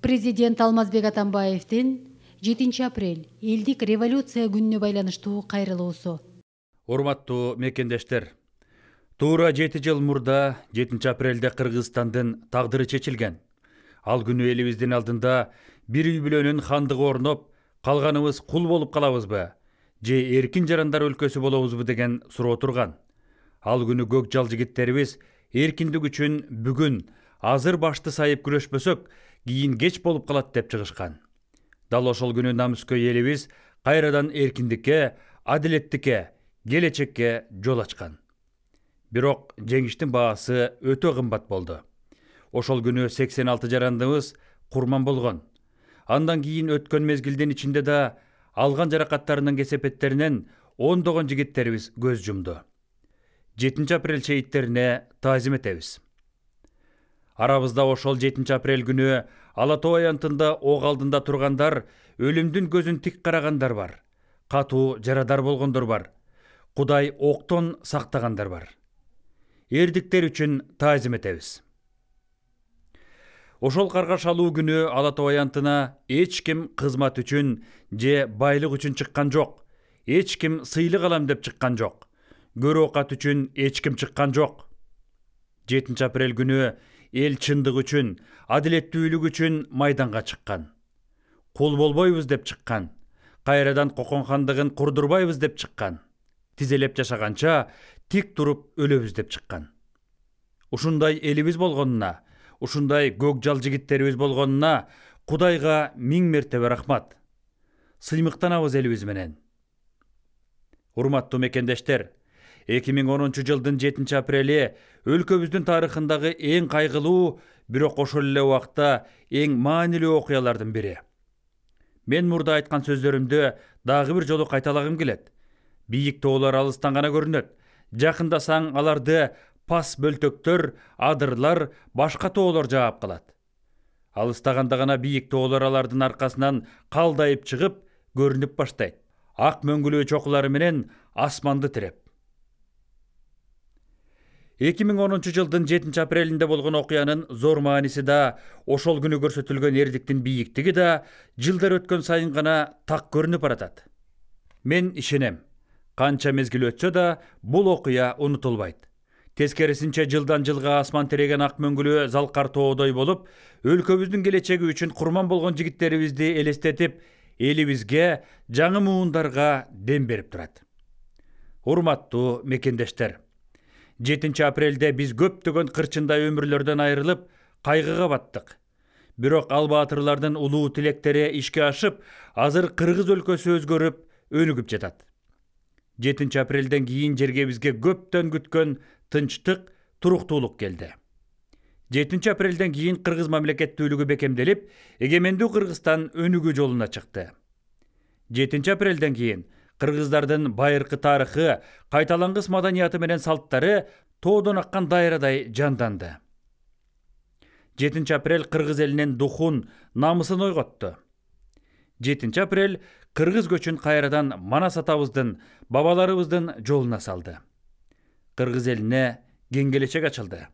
Президент Алмазбек Атамбаевдин 7 апрель элдик революция күнүнө байланыштуу кайрылуусу. Урматтуу мекендештер, туура 7 жыл мурда 7 апрелде Кыргызстандын тагдыры чечилген. Ал күнү элибиздин алдында бир үй бүлөнүн хандыгы орноп, калганыбыз кул болуп калабызбы, же эркин жарандар өлкөсү болобузбу деген суроо турган. Ал күнү көк жал жигиттерибиз эркиндик үчүн бүгүн азыр башты сайып күрөшпөсөк, кийин кеч болуп калат деп чыгышкан. Дал ошол күнү намыскөй элибиз кайрадан эркиндикке, адилеттикке, келечекке жол ачкан. Бирок жеңиштин баасы өтө кымбат болду. Ошол күнү 86 жарандыбыз курман болгон. Андан кийин өткөн мезгилдин ичинде да алган жаракаттарынын кесепеттеринен ондогон жигиттерибиз көз жумду. 7 апрель шейиттерине таазим этебиз. Арабызда ошол 7 апрель күнү Ала Тоо аянтында ок алдында тургандар, өлүмдүн көзүн тик карагандар бар. Катуу жарадар болгондор бар. Кудай октон сактагандар бар. Эрдиктер үчүн таазим этебиз. Ошол каргаш алуу күнү Ала Тоо аянтына эч ким кызмат үчүн же байлык үчүн чыккан жок. Эч ким сыйлык алам деп чыккан жок. Көрө окат үчүн эч ким чыккан жок. 7 апрель күнү эл чындык үчүн, адилеттүүлүк үчүн майданга чыккан. Кул болбойбуз деп чыккан. Кайрадан Кокон хандыгын курдурбайбыз деп чыккан. Тизелеп жашаганча тик туруп өлөбүз деп чыккан. Ушундай элибиз болгонуна, ушундай көк жал жигиттерибиз болгонуна Кудайга 1000 мертебе рахмат. Сыймыктанабыз элибиз менен. Урматтуу мекендештер, 2010 жылдын 7 апрели өлкөбүздүн тарыхындагы эң кайгылуу, бирок ошол эле убакта эң маанилүү окуялардын бири. Мен мурда айткан сөздөрүмдү дагы бир жолу кайталагым келет. Бийик тоолор алыстан гана көрүнөт. Жакындасаң аларды пас бөлтөктөр, адырлар, башка тоолор жаап калат. Алыстаганда гана бийик тоолор алардын аркасынан калдайып чыгып, көрүнүп баштайт. Ак мөңгүлүү чокулары менен асманды тиреп. 2010 жылдын 7 апрелинде болгон окуянын зор мааниси да, ошол күнү көрсөтүлгөн эрдиктин бийиктиги да жылдар өткөн сайын гана так көрүнүп баратат. Мен ишенем, канча мезгил өтсө да бул окуя унутулбайт. Тескерисинче жылдан жылга асман тиреген ак мөңгүлүү залкар тоодой болуп, өлкөбүздүн келечеги үчүн курман болгон жигиттерибизди элестетип, элибизге, жаңы муундарга дем берип турат. Урматтуу мекендештер, 7 апрелде биз көптөгөн кырчындай өмүрлөрдөн айрылып, кайгыга баттык. Бирок ал баатырлардын улуу тилектери ишке ашып, азыр Кыргыз өлкөсү өзгөрүп, өнүгүп жатат. 7 апрелден кийин жерге бизге көптөн күткөн тынчтык, туруктуулук келди. 7 апрелден кийин Кыргыз мамлекеттүүлүгү бекемделип, эгемендүү Кыргызстан өнүгүү жолуна чыкты. 7 апрелден кийин кыргыздардын байыркы тарыхы, кайталангыс маданияты менен салттары тоодон аккан дайрадай жанданды. 7 апрель кыргыз элинин духун, намысын ойготту. 7 апрель кыргыз көчүн кайрадан Манас атабыздын, бабаларыбыздын жолуна салды. Кыргыз элине кең келечек ачылды.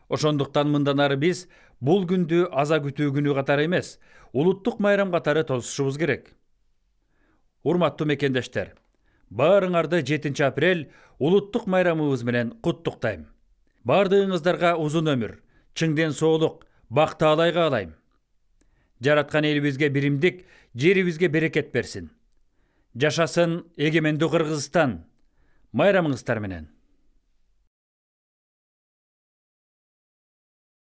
Ошондуктан мындан ары биз бул күндү аза күтүү күнү катары эмес, улуттук майрам катары тосушубуз керек. Урматтуу мекендештер, баарыңарды 7 апрель улуттук майрамыбыз менен куттуктайм. Бардыгыңыздарга узун өмүр, чың ден соолук, бак таалай каалайм. Жараткан элибизге биримдик, жерибизге берекет берсин. Жашасын эгемендүү Кыргызстан. Майрамыңыздар менен.